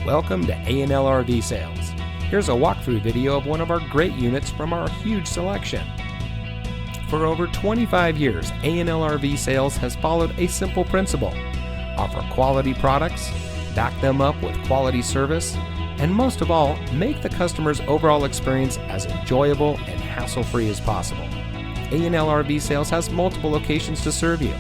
Welcome to A&L RV Sales. Here's a walkthrough video of one of our great units from our huge selection. For over 25 years, A&L RV Sales has followed a simple principle: offer quality products, back them up with quality service, and most of all, make the customer's overall experience as enjoyable and hassle-free as possible. A&L RV Sales has multiple locations to serve you.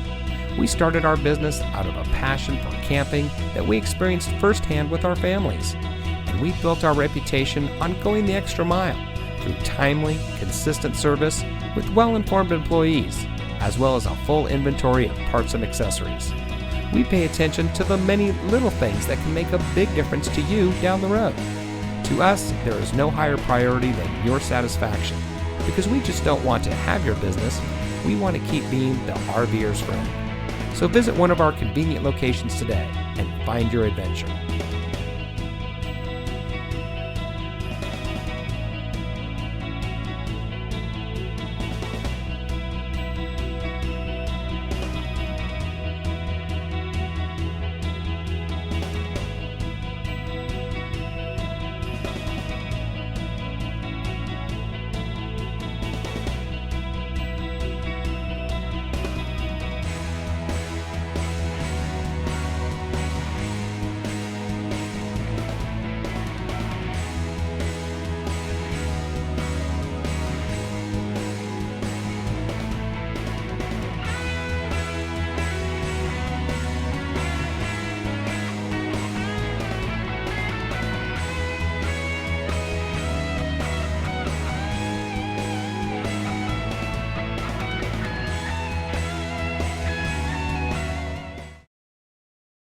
We started our business out of a passion for camping that we experienced firsthand with our families, and we built our reputation on going the extra mile through timely, consistent service with well-informed employees, as well as a full inventory of parts and accessories. We pay attention to the many little things that can make a big difference to you down the road. To us, there is no higher priority than your satisfaction, because we just don't want to have your business, we want to keep being the RVer's friend. So visit one of our convenient locations today and find your adventure.